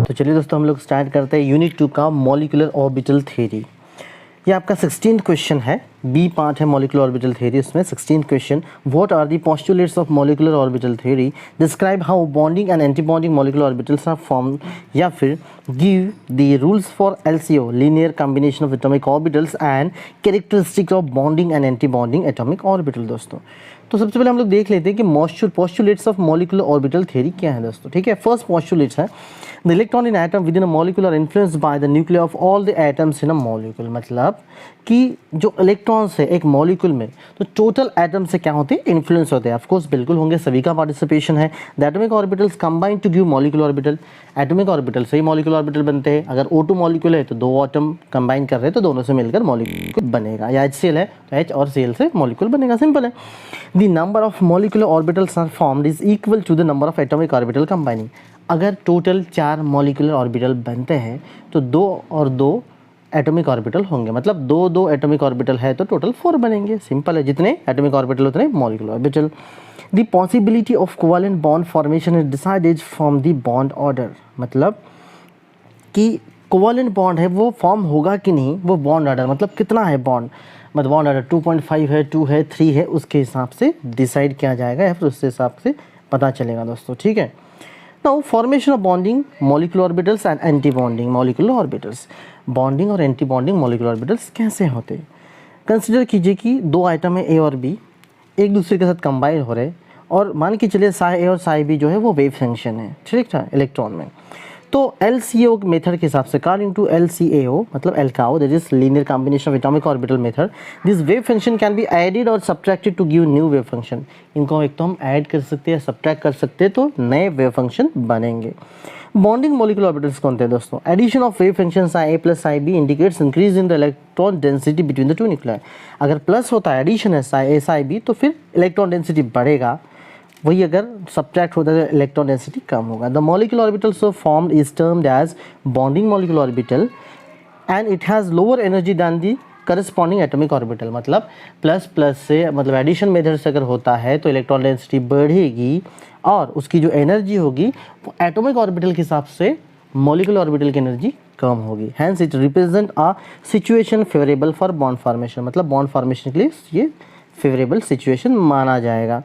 तो चलिए दोस्तों हम लोग स्टार्ट करते हैं यूनिट 2 का मॉलिक्यूलर ऑर्बिटल थ्योरी। ये आपका 16th क्वेश्चन है, बी पार्ट है मॉलिक्यूलर ऑर्बिटल थ्योरी। उसमें 16th question, what are the postulates of molecular orbital theory, describe how bonding and anti bonding molecular orbitals are formed, या फिर give the rules for LCO linear combination of atomic orbitals and characteristics of bonding and anti bonding atomic orbital. दोस्तों तो सबसे पहले हम लोग देख लेते हैं कि postulates of molecular orbital theory क्या है दोस्तों। ठीक है, फर्स्ट पोस्टुलेट्स है the electron in atom within a molecule are influenced by the nuclear of all the atoms in a molecule. मतलब कि जो इलेक्ट्रॉन्स है एक मॉलिक्यूल में, तो टोटल एटम से क्या होते हैं, इन्फ्लुएंस होते हैं। ऑफ कोर्स बिल्कुल होंगे, सभी का पार्टिसिपेशन है। The atomic orbitals combine to give molecular orbital. Atomic orbital से ही मॉलिक्यूलर ऑर्बिटल बनते हैं। अगर O2 मॉलिक्यूल है तो दो एटम कंबाइन कर रहे हैं तो दोनों से मिलकर मॉलिक्यूल बनेगा, या HCl है तो H और Cl से मॉलिक्यूल बनेगा, सिंपल है। The number of molecular orbitals are formed is equal to the number of atomic orbital combining. अगर टोटल 4 मॉलिक्यूलर ऑर्बिटल बनते हैं तो 2 और 2 एटॉमिक ऑर्बिटल होंगे। मतलब 2 एटॉमिक ऑर्बिटल है तो टोटल 4 बनेंगे, सिंपल है। जितने एटॉमिक ऑर्बिटल उतने molecular orbital. The possibility of covalent bond formation is decided from the bond order. मतलब कि कोवेलेंट बॉन्ड है वो फॉर्म होगा कि नहीं, वो बॉन्ड ऑर्डर मतलब कितना है बॉन्ड, मतलब बॉन्ड ऑर्डर 2.5 है, 2 है, 3 है, उसके हिसाब से डिसाइड किया जाएगा या फिर उसके हिसाब से पता चलेगा दोस्तों। ठीक है, now formation of bonding molecular orbitals and anti bonding molecular orbitals. Bonding और एंटी बॉन्डिंग मॉलिक्यूलर ऑर्बिटल्स कैसे होते हैं? कंसिडर कीजिए कि 2 आइटम है A और B, एक दूसरे के साथ कंबाइन हो रहे, और मान के चलिए साई A और साई B जो है वो वेव फंक्शन है, ठीक है, इलेक्ट्रॉन में। तो LCO मेथड के हिसाब से, अकॉर्डिंग टू LCAO मतलब LCAO, that is linear combination of atomic orbital method, this wave function can be added और subtracted to give new wave function. इनको एक तो हम ऐड कर सकते हैं, सब्ट्रैक्ट कर सकते हैं तो नए वेव फंक्शन बनेंगे। बॉन्डिंग मॉलिक्यूलर ऑर्बिटल्स कौन थे दोस्तों? Addition of wave function psi A plus psi B indicates increase in the electron density between the two nuclei. अगर प्लस होता है, एडिशन है साई A साई B, तो फिर इलेक्ट्रॉन डेंसिटी बढ़ेगा। वही अगर सब्ट्रैक्ट होता है तो इलेक्ट्रॉन डेंसिटी कम होगा। The molecular orbital so formed is termed as bonding molecular orbital and it has lower energy than the corresponding atomic orbital. मतलब प्लस प्लस से, मतलब एडिशन मेथड से अगर होता है तो इलेक्ट्रॉन डेंसिटी बढ़ेगी और उसकी जो एनर्जी होगी वो एटॉमिक ऑर्बिटल के हिसाब से मॉलिक्यूलर ऑर्बिटल की एनर्जी कम होगी। Hence it represent a situation favourable for bond formation. मतलब बॉन्ड फॉर्मेशन के लिए ये फेवरेबल सिचुएशन माना जाएगा।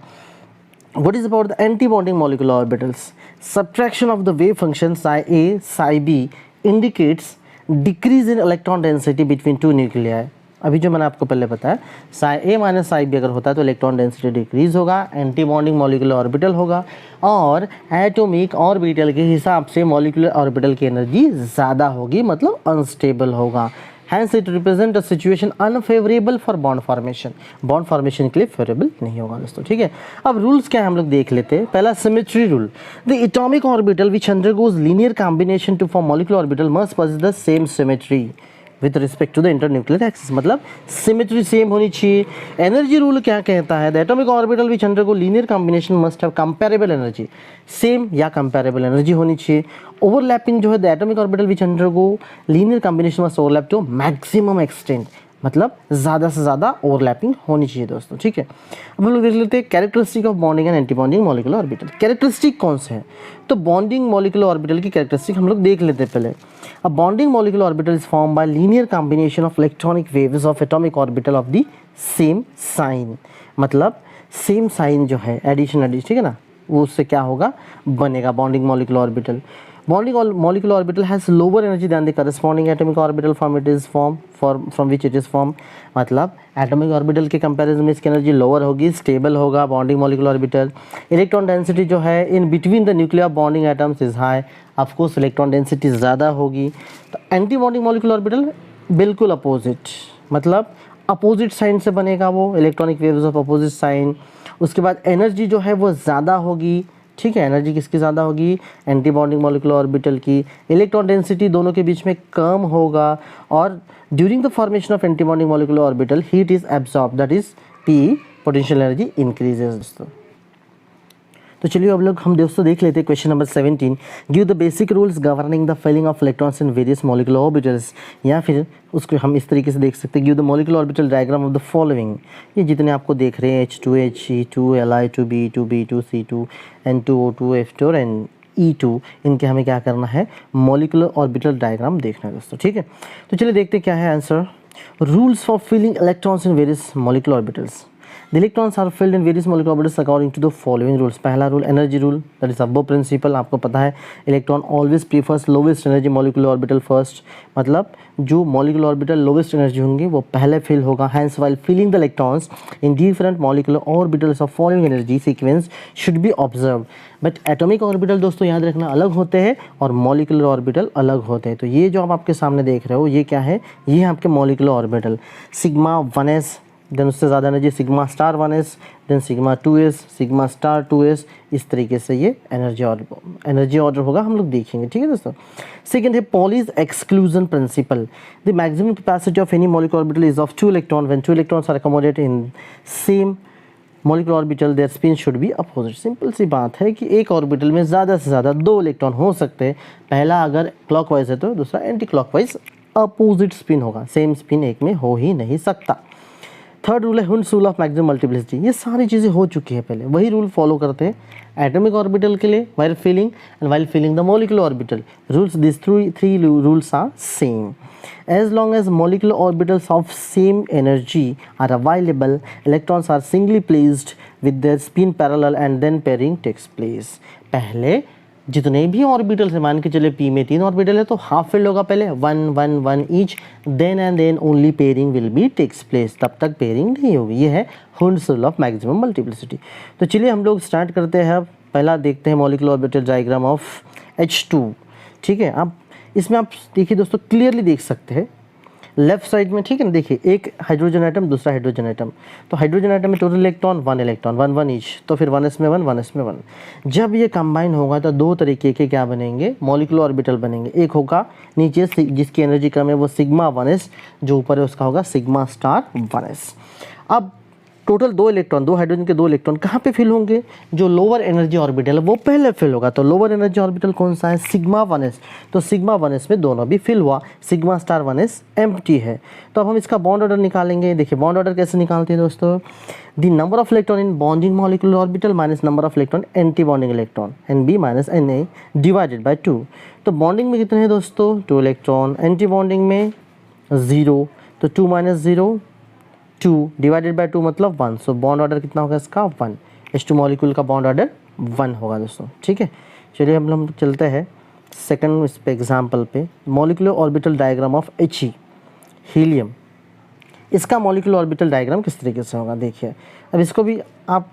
What is about the anti-bonding molecular orbitals? Subtraction of the wave function psi A psi B indicates decrease in electron density between two nuclei. अभी जो मैंने आपको पहले बताया, psi A minus psi B अगर होता है तो इलेक्ट्रॉन डेंसिटी डिक्रीज होगा, एंटी बॉन्डिंग मॉलिक्यूलर ऑर्बिटल होगा, और एटॉमिक ऑर्बिटल के हिसाब से मॉलिक्यूलर ऑर्बिटल की एनर्जी ज़्यादा होगी, मतलब अनस्टेबल होगा। Hence it represent a situation unfavorable for bond formation. Bond formation के लिए फेवरेबल नहीं होगा दोस्तों। ठीक है, अब रूल्स क्या है हम लोग देख लेते हैं। पहला symmetry rule, the atomic orbital which undergoes linear combination to form molecular orbital must possess the same symmetry with respect to the internuclear axis. मतलब सिमेट्री सेम होनी चाहिए। एनर्जी रूल क्या कहता है? The atomic orbital which undergo linear combination must have comparable energy, same या comparable energy होनी चाहिए। Overlapping जो है, the atomic orbital which undergo linear combination must overlap to maximum extent, मतलब ज़्यादा से ज़्यादा ओवरलैपिंग होनी चाहिए दोस्तों। ठीक है, अब हम लोग देख लेते हैं characteristic of bonding and anti bonding molecular orbital. Characteristic कौन से हैं? तो बॉन्डिंग मॉलिक्यूलर ऑर्बिटल की कैरेक्टरिस्टिक हम लोग देख लेते हैं पहले। अब bonding molecular orbital is form by linear combination of electronic waves of atomic orbital of the same sign. मतलब सेम साइन जो है, एडिशन, ठीक है ना, वो उससे क्या होगा, बनेगा bonding molecular orbital. Bonding molecular orbital has lower energy than the corresponding atomic orbital from which it is formed. मतलब atomic orbital के comparison में इसकी energy lower होगी, stable होगा bonding molecular orbital. Electron density जो है in between the nuclear bonding atoms is high. Of course electron density ज़्यादा होगी। तो anti bonding molecular orbital बिल्कुल opposite, मतलब opposite sign से बनेगा वो, electronic waves of opposite sign। उसके बाद energy जो है वो ज़्यादा होगी। ठीक है, एनर्जी किसकी ज़्यादा होगी? एंटी बॉन्डिंग मॉलिक्यूलर ऑर्बिटल की। इलेक्ट्रॉन डेंसिटी दोनों के बीच में कम होगा, और during the formation of anti bonding molecular orbital heat is absorb, that is P, potential energy increases दोस्तों। तो चलिए अब लोग हम दोस्तों देख लेते हैं question number 17। Give the basic rules governing the filling of electrons in various molecular orbitals, या फिर उसको हम इस तरीके से देख सकते हैं, give the molecular orbital diagram of the following. ये जितने आपको देख रहे हैं H2 He2 Li2 B2 B2 C2 N2 O2 F2 और BE2, इनके हमें क्या करना है, मॉलिक्यूलर ऑर्बिटल डायग्राम देखना है दोस्तों, ठीक है। तो चलिए देखते क्या है answer. Rules for filling electrons in various molecular orbitals. The electrons are filled in various molecular orbitals according to the following rules. पहला rule energy rule, that is aufbau principle, आपको पता है electron always prefers lowest energy molecular orbital first, मतलब जो molecular orbital lowest energy होंगे वो पहले fill होगा। Hence while filling the electrons in different molecular orbitals of following energy sequence should be observe. But atomic orbital दोस्तों याद रखना अलग होते हैं और मॉलिक्यूलर ऑर्बिटल अलग होते हैं। तो ये जो आप आपके सामने देख रहे हो ये क्या है, ये आपके molecular orbital sigma 1s, then उससे ज़्यादा energy sigma star 1s, then sigma 2s, sigma star 2s, इस तरीके से ये एनर्जी ऑर्डर होगा, हम लोग देखेंगे, ठीक है दोस्तों। सेकंड है Pauli's exclusion principle. The maximum capacity of any molecular orbital is of 2 electron. When 2 electrons are accommodated in same molecular orbital their spin should be opposite. Simple सी बात है कि एक ऑर्बिटल में ज़्यादा से ज़्यादा 2 इलेक्ट्रॉन हो सकते हैं। पहला अगर क्लॉकवाइज है तो दूसरा एंटी क्लॉकवाइज अपोजिट स्पिन होगा, सेम स्पिन एक में हो ही नहीं सकता। थर्ड रूल है Hund's rule of maximum multiplicity. ये सारी चीज़ें हो चुकी है पहले, वही रूल फॉलो करते हैं एटॉमिक ऑर्बिटल के लिए while filling and while filling the molecular orbital. Rules, these three rules are same. As long as molecular orbitals of same energy are available, electrons are singly placed with their spin parallel and then pairing takes place. पहले जितने भी orbital से, मान के चले P में 3 orbital है तो हाफ फिल्ड होगा पहले 1 1 1 each, then and then only pairing will be takes place, तब तक पेयरिंग नहीं होगी। ये है Hund's rule of maximum multiplicity. तो चलिए हम लोग स्टार्ट करते हैं। अब पहला देखते हैं molecular orbital diagram of H2, ठीक है। अब इसमें आप देखिए दोस्तों क्लियरली देख सकते हैं लेफ्ट साइड में, ठीक है ना, देखिए एक हाइड्रोजन आइटम दूसरा हाइड्रोजन आइटम। तो हाइड्रोजन आइटम में टोटल इलेक्ट्रॉन 1 इलेक्ट्रॉन 1 1 ईच, तो फिर 1s में 1 1s में 1। जब ये कंबाइन होगा तो 2 तरीके के क्या बनेंगे, मॉलिक्यूलर ऑर्बिटल बनेंगे। एक होगा नीचे जिसकी एनर्जी कम है वो सिग्मा 1s, जो ऊपर है उसका होगा सिग्मा स्टार 1s। अब टोटल 2 इलेक्ट्रॉन, 2 हाइड्रोजन के 2 इलेक्ट्रॉन कहाँ पे फिल होंगे, जो लोअर एनर्जी ऑर्बिटल है वो पहले फिल होगा। तो लोअर एनर्जी ऑर्बिटल कौन सा है, सिग्मा 1s। तो सिग्मा 1s में दोनों भी फिल हुआ, सिग्मा स्टार 1s एम्प्टी है। तो अब हम इसका बॉन्ड ऑर्डर निकालेंगे। देखिए बॉन्ड ऑर्डर कैसे निकालते हैं दोस्तों, the number of electron in bonding molecular orbital minus number of electron anti bonding electron, NB minus NA divided by 2। तो बॉन्डिंग में कितने हैं दोस्तों, 2 इलेक्ट्रॉन, एंटी बॉन्डिंग में 0, तो 2 माइनस 0 2 डिवाइडेड बाई 2 मतलब 1। सो बॉन्ड ऑर्डर कितना होगा इसका 1। H2 मॉलिक्यूल का बॉन्ड ऑर्डर 1 होगा दोस्तों, ठीक है। चलिए हम चलते हैं सेकंड इस पे एग्जाम्पल पे, molecular orbital diagram of He, helium. इसका मॉलिक्यूलर ऑर्बिटल डायग्राम किस तरीके से होगा देखिए। अब इसको भी आप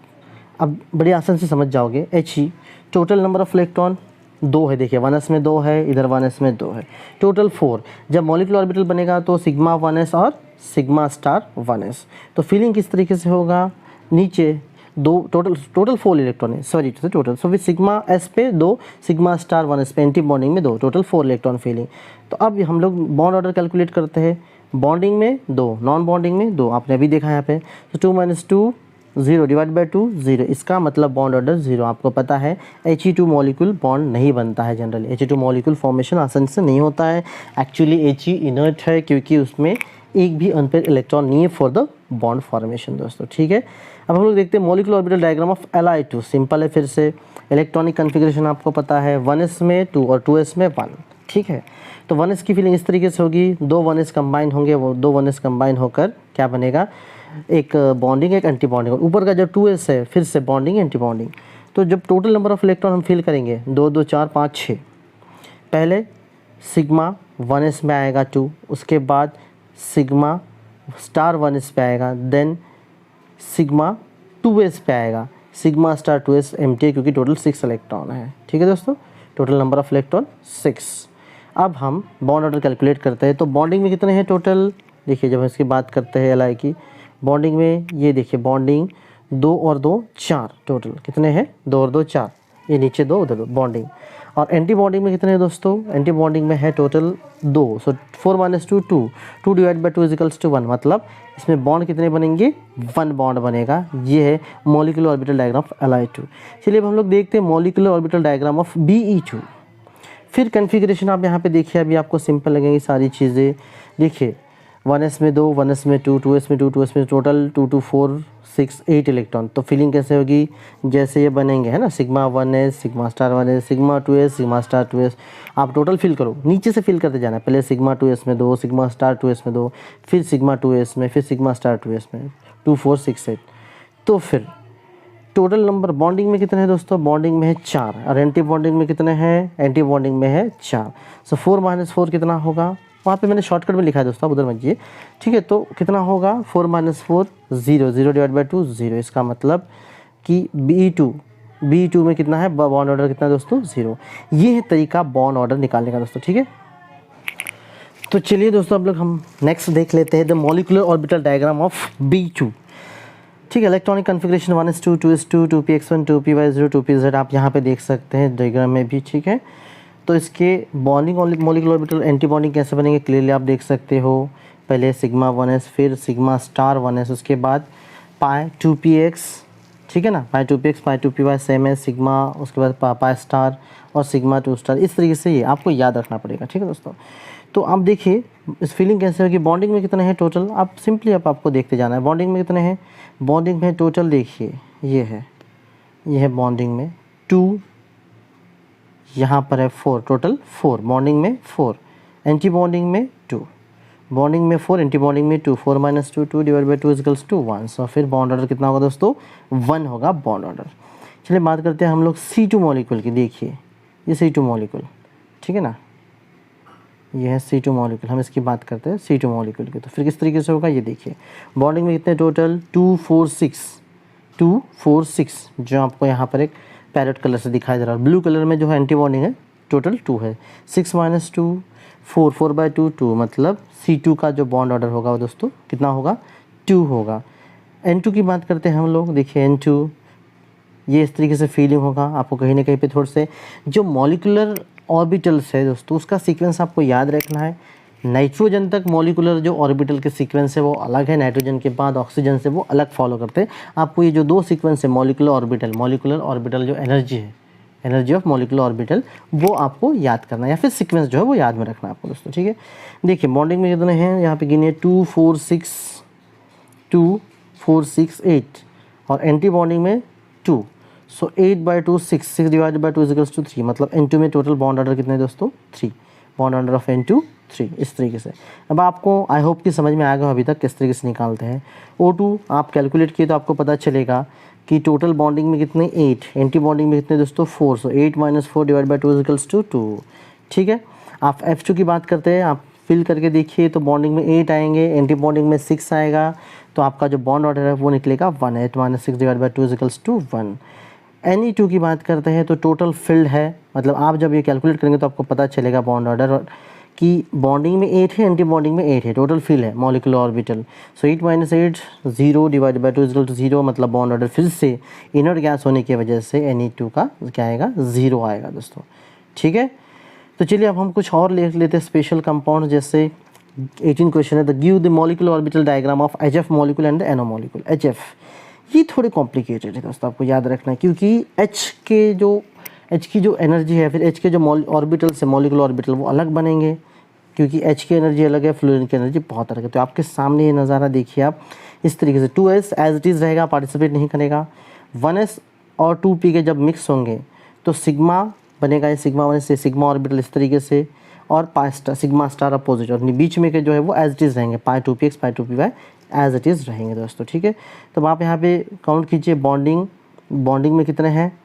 अब बड़ी आसान से समझ जाओगे। He total number of electron 2 है, देखिए 1s में 2 है, इधर 1s में 2 है, टोटल 4। जब मॉलिक्यूलर ऑर्बिटल बनेगा तो सिग्मा 1s और सिग्मा स्टार 1s। तो फीलिंग किस तरीके से होगा, नीचे 2 टोटल 4 इलेक्ट्रॉन है, सॉरी टोटल, सो फिर सिग्मा s पे 2, सिग्मा स्टार 1s पे एंटी बॉन्डिंग में 2, टोटल 4 इलेक्ट्रॉन फीलिंग। तो अब हम लोग बॉन्ड ऑर्डर कैलकुलेट करते हैं। बॉन्डिंग में 2, नॉन बॉन्डिंग में 2, आपने अभी देखा यहाँ पे। तो 2 माइनस 2 0 डिवाइड बाई 2 0, इसका मतलब बॉन्ड ऑर्डर 0। आपको पता है He2 मॉलिक्यूल बॉन्ड नहीं बनता है जनरली, He2 मॉलिक्यूल फॉर्मेशन आसानी से नहीं होता है। एक्चुअली He इनर्ट है क्योंकि उसमें एक भी अनपेयर्ड इलेक्ट्रॉन नहीं है फॉर द बॉन्ड फॉर्मेशन दोस्तों, ठीक है। अब हम लोग देखते हैं molecular orbital diagram of Li2। Simple है, फिर से इलेक्ट्रॉनिक कन्फिग्रेशन आपको पता है, 1s में 2 और 2s में 1, ठीक है। तो 1s की फीलिंग इस तरीके से होगी, 2 1s कंबाइन होंगे, वो 2 1s कंबाइन होकर क्या बनेगा, एक बॉन्डिंग एक एंटी बॉन्डिंग। ऊपर का जो 2s है फिर से बॉन्डिंग एंटी बॉन्डिंग। तो जब टोटल नंबर ऑफ इलेक्ट्रॉन हम फिल करेंगे 2 2 4 5 6, पहले सिग्मा 1s में आएगा 2, उसके बाद सिग्मा स्टार 1s पे आएगा, देन सिग्मा 2s पे आएगा, सिग्मा स्टार 2s एम्प्टी है क्योंकि टोटल 6 इलेक्ट्रॉन है, ठीक है दोस्तों। Total number of electron 6। अब हम बॉन्ड ऑर्डर कैलकुलेट करते हैं। तो बॉन्डिंग में कितने हैं टोटल, देखिए जब हम इसकी बात करते हैं Li की बॉन्डिंग में, ये देखिए बॉन्डिंग 2 और 2 4, टोटल कितने हैं 2 और 2 4, ये नीचे 2 उधर 2 बॉन्डिंग। और एंटी बॉन्डिंग में कितने हैं दोस्तों, एंटी बॉन्डिंग में है total 2, so 4 minus 2 2, 2 divide by 2 equals to 1, मतलब इसमें बॉन्ड कितने बनेंगे 1 बॉन्ड बनेगा। ये है molecular orbital diagram of Li2। चलिए अब हम लोग देखते हैं molecular orbital diagram of Be2। फिर कन्फिग्रेशन आप यहाँ पे देखिए, अभी आपको सिंपल लगेंगी सारी चीज़ें। देखिए 1s में 2, 1s में 2, 2s में 2, 2s में टोटल 2 2 4 6 8 इलेक्ट्रॉन। तो फिलिंग कैसे होगी, जैसे ये बनेंगे है ना, sigma 1s sigma star 1s sigma 2s sigma star 2s। आप टोटल फिल करो, नीचे से फिल करते जाना, पहले सिग्मा 2s में 2, सिग्मा स्टार 2s में 2, फिर सिग्मा 2s में, फिर सिग्मा स्टार 2s में 2 4 6 8। तो फिर टोटल नंबर बॉन्डिंग में कितने हैं दोस्तों, बॉन्डिंग में है 4, और एंटी बॉन्डिंग में कितने हैं, एंटी बॉन्डिंग में है 4। सो 4 - 4 कितना होगा, वहाँ पे मैंने शॉर्टकट में लिखा है दोस्तों, आप उधर मत जाइए, ठीक है। तो कितना होगा 4 - 4 0, 0 / 2 0। इसका मतलब कि B2 में कितना है, बॉन्ड ऑर्डर कितना है दोस्तों, 0। ये है तरीका बॉन्ड ऑर्डर निकालने का दोस्तों, ठीक है। तो चलिए दोस्तों अब लोग हम नेक्स्ट देख लेते हैं the molecular orbital diagram of B2, ठीक है। Electronic configuration 1s2 2s2 2px1 2py0 2pz आप यहाँ पे देख सकते हैं डायग्राम में भी, ठीक है। तो इसके bonding molecular orbital anti bonding कैसे बनेंगे क्लियरली आप देख सकते हो। पहले सिग्मा 1s, फिर सिग्मा स्टार 1s, उसके बाद पाई 2px, ठीक है ना, पाई 2px पाई 2py सेम है सिग्मा, उसके बाद पाई स्टार और सिग्मा 2 स्टार। इस तरीके से ये आपको याद रखना पड़ेगा, ठीक है दोस्तों। तो आप देखिए इस फीलिंग कैसे होगी, बॉन्डिंग में कितने हैं टोटल, आप सिंपली आपको देखते जाना है। बॉन्डिंग में कितने हैं, बॉन्डिंग में टोटल देखिए ये है बॉन्डिंग में 2, यहाँ पर है 4, टोटल 4 बॉन्डिंग में 4, एंटी बॉन्डिंग में 2, बॉन्डिंग में 4, एंटी बॉन्डिंग में 2, 4 - 2 2 / 2 = 1। सो फिर बॉन्ड ऑर्डर कितना होगा दोस्तों, 1 होगा बॉन्ड ऑर्डर। चलिए बात करते हैं हम लोग C2 मॉलिक्यूल की। देखिए ये C2 मॉलिक्यूल, ठीक है ना, ये है C2 मॉलिक्यूल, हम इसकी बात करते हैं C2 मॉलिक्यूल की। तो फिर किस तरीके से होगा ये देखिए, बॉन्डिंग में कितने टोटल 2 4 6 जो आपको यहाँ पर एक पैरेट कलर से दिखाई दे रहा है। ब्लू कलर में जो है एंटी बॉन्डिंग है टोटल 2 है, 6 - 2 4 4/2 2, मतलब C2 का जो बॉन्ड ऑर्डर होगा वो दोस्तों कितना होगा, 2 होगा। N2 की बात करते हैं हम लोग, देखिए N2 ये इस तरीके से फीलिंग होगा आपको, कहीं ना कहीं पे थोड़े से जो मॉलिक्यूलर ऑर्बिटल्स है दोस्तों उसका सीक्वेंस आपको याद रखना है। नाइट्रोजन तक मॉलिक्यूलर जो ऑर्बिटल के सीक्वेंस है वो अलग है, नाइट्रोजन के बाद ऑक्सीजन से वो अलग फॉलो करते हैं। आपको ये जो 2 सीक्वेंस है मॉलिक्यूलर ऑर्बिटल जो एनर्जी है, एनर्जी ऑफ मॉलिक्यूलर ऑर्बिटल, वो आपको याद करना है, या फिर सीक्वेंस जो है वो याद में रखना है आपको दोस्तों, ठीक है। देखिए बॉन्डिंग में कितने हैं, यहाँ पे गिनिए 2 4 6 8, और एंटी बॉन्डिंग में 2। सो 8/2 6 6 / 2 = 3, मतलब N2 में टोटल बॉन्ड ऑर्डर कितने दोस्तों, 3, बॉन्ड ऑर्डर ऑफ N2 3। इस तरीके से अब आपको आई होप कि समझ में आ गया अभी तक किस तरीके से निकालते हैं। O2 आप कैलकुलेट किए तो आपको पता चलेगा कि टोटल बॉन्डिंग में कितने 8, एंटी बॉन्डिंग में कितने दोस्तों 4। सो 8 - 4 / 2 = 2, ठीक है। आप F2 की बात करते हैं, आप फिल करके देखिए तो बॉन्डिंग में 8 आएंगे, एंटी बॉन्डिंग में 6 आएगा, तो आपका जो बॉन्ड ऑर्डर है वो निकलेगा 1, 8 - 6 / 2 = 1। Ne2 की बात करते हैं तो टोटल फिल्ड है, मतलब आप जब ये कैलकुलेट करेंगे तो आपको पता चलेगा बॉन्ड ऑर्डर कि बॉन्डिंग में 8 है, एंटी बॉन्डिंग में 8 है, टोटल फिल है मॉलिक्यूलर ऑर्बिटल। सो 8 - 8 0 / 2 = 0, मतलब बॉन्ड ऑर्डर फिर से इनर्ट गैस होने की वजह से Ne2 का क्या आएगा, 0 आएगा दोस्तों, ठीक है। तो चलिए अब हम कुछ और लिख लेते हैं स्पेशल कंपाउंड। जैसे 18 क्वेश्चन है, the give the molecular orbital diagram of HF molecule and NO molecule. HF ये थोड़े कॉम्प्लिकेटेड है दोस्तों, आपको याद रखना है, क्योंकि H की जो एनर्जी है, फिर H के जो ऑर्बिटल से मॉलिक्यूलर ऑर्बिटल वो अलग बनेंगे, क्योंकि H की एनर्जी अलग है, फ्लोरीन की एनर्जी बहुत अलग है। तो आपके सामने ये नज़ारा देखिए आप इस तरीके से, 2s एज इट इज़ रहेगा, पार्टिसिपेट नहीं करेगा। 1s और 2p के जब मिक्स होंगे तो सिग्मा बनेगा, ये सिग्मा 1s से सिग्मा ऑर्बिटल इस तरीके से, और pi star sigma star opposite, और बीच में के जो है वो एज इट इज़ रहेंगे, pi 2px pi 2py as it is रहेंगे दोस्तों, ठीक है। तो आप यहाँ पे काउंट कीजिए बॉन्डिंग में कितने हैं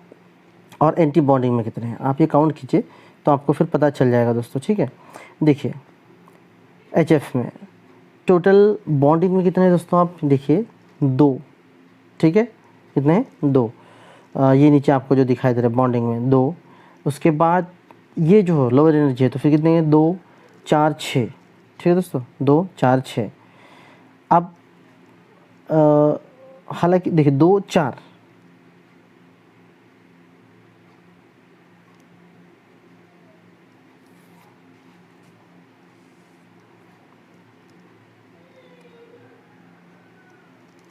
और एंटी बॉन्डिंग में कितने हैं, आप ये काउंट कीजिए तो आपको फिर पता चल जाएगा दोस्तों, ठीक है। देखिए HF में टोटल बॉन्डिंग में कितने हैं दोस्तों, आप देखिए 2, ठीक है, कितने हैं 2, ये नीचे आपको जो दिखाई दे रहा है बॉन्डिंग में 2। उसके बाद ये जो लोअर एनर्जी है तो फिर कितने हैं 2 4 6, ठीक है दोस्तों, 2 4 6। अब हालांकि देखिए 2 4,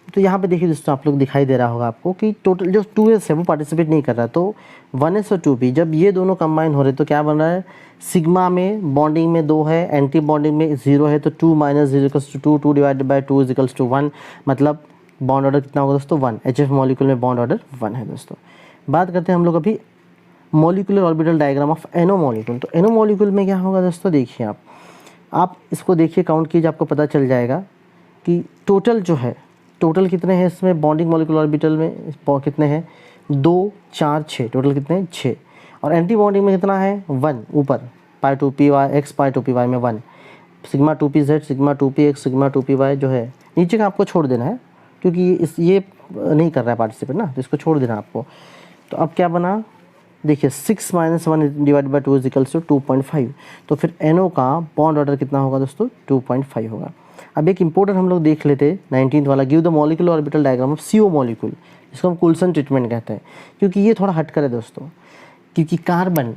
तो तो यहाँ पे देखिए दोस्तों, आप लोग दिखाई दे रहा होगा आपको कि टोटल जो 2s है वो पार्टिसिपेट नहीं कर रहा, तो 1s और 2p जब ये दोनों कंबाइन हो रहे तो क्या बन रहा है, सिग्मा में बॉन्डिंग में 2 है, एंटी बॉन्डिंग में 0 है, तो 2 minus 0 equals to 2, 2 divided by 2 is equals to 1, मतलब बॉन्ड ऑर्डर कितना होगा दोस्तों 1। HF मॉलिक्यूल में बॉन्ड ऑर्डर 1 है दोस्तों। बात करते हैं हम लोग अभी molecular orbital diagram of NO molecule. तो NO मॉलिक्यूल में क्या होगा दोस्तों, देखिए आप इसको देखिए, काउंट कीजिए, आपको पता चल जाएगा कि टोटल जो है, टोटल कितने हैं इसमें बॉन्डिंग मॉलिक्यूलर ऑर्बिटल में, कितने हैं 2 4 6, टोटल कितने हैं 6। और एंटी बॉन्डिंग में कितना है 1, ऊपर पाई 2p y x पाई 2p y में 1, sigma 2p z sigma 2p x sigma 2p y जो है, नीचे का आपको छोड़ देना है क्योंकि ये नहीं कर रहा है पार्टिसिपेट ना, तो इसको छोड़ देना आपको। तो अब क्या बना, देखिए 6 minus 1 divide by 2 is equals to 2.5, तो फिर NO का बॉन्ड ऑर्डर कितना होगा दोस्तों 2.5 होगा। अब एक इंपॉर्टेंट हम लोग देख लेते हैं 19th वाला, give the molecular orbital diagram of CO molecule, जिसको हम कुल्सन ट्रीटमेंट कहते हैं, क्योंकि ये थोड़ा हटकर है दोस्तों, क्योंकि कार्बन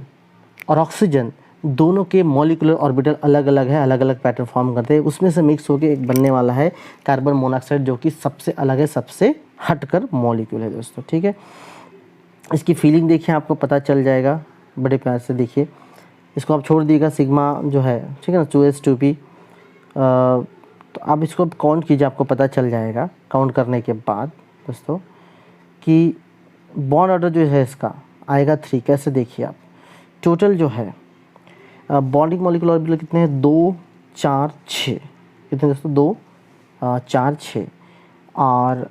और ऑक्सीजन दोनों के मॉलिक्यूलर ऑर्बिटल अलग अलग है, अलग अलग पैटर्न फॉर्म करते हैं, उसमें से मिक्स होकर एक बनने वाला है कार्बन मोनोऑक्साइड, जो कि सबसे अलग है, सबसे हटकर मॉलिक्यूल है दोस्तों, ठीक है। इसकी फीलिंग देखिए, आपको पता चल जाएगा, बड़े प्यार से देखिए, इसको आप छोड़ दीजिएगा सिग्मा जो है, ठीक है ना, 2s 2p, तो आप इसको काउंट कीजिए, आपको पता चल जाएगा काउंट करने के बाद दोस्तों कि बॉन्ड ऑर्डर जो है इसका आएगा 3। कैसे देखिए आप, टोटल जो है बॉन्डिंग मॉलिक्यूलर ऑर्बिटल कितने हैं 2 4 6, कितने दोस्तों 2 4 6 और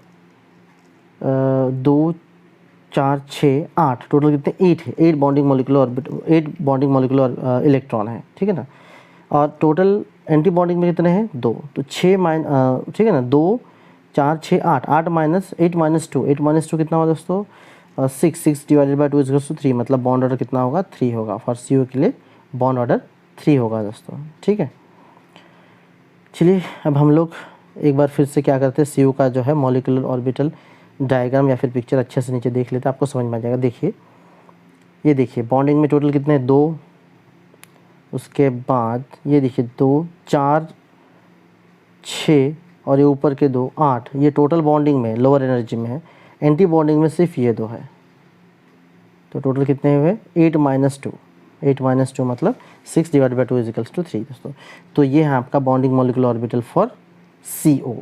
2 4 6 8, टोटल कितने 8 है, 8 bonding molecular orbital, 8 bonding molecular electron है, ठीक है ना। और टोटल एंटी बॉन्डिंग में कितने हैं 2, तो 6 ठीक है ना, 2 4 6 8, 8 माइनस 8 माइनस 2, 8 माइनस 2 कितना होगा दोस्तों 6, 6 डिवाइडेड बाई 2 इज टू 3, मतलब बॉन्ड ऑर्डर कितना होगा 3 होगा, फॉर CO के लिए बॉन्ड ऑर्डर 3 होगा दोस्तों, ठीक है। चलिए अब हम लोग एक बार फिर से क्या करते हैं, CO का जो है मॉलिक्यूलर ऑर्बिटल डायग्राम या फिर पिक्चर अच्छे से नीचे देख लेते हैं, आपको समझ में आ जाएगा। देखिए, ये देखिए बॉन्डिंग में टोटल कितने 2, उसके बाद ये देखिए 2 4 6 और ये ऊपर के 2 8, ये टोटल बॉन्डिंग में लोअर एनर्जी में है, एंटी बॉन्डिंग में सिर्फ ये 2 है, तो टोटल कितने हुए 8 माइनस 2, 8 माइनस 2 मतलब 6 divide by 2 is equals to 3 दोस्तों। तो ये है आपका bonding molecular orbital for CO।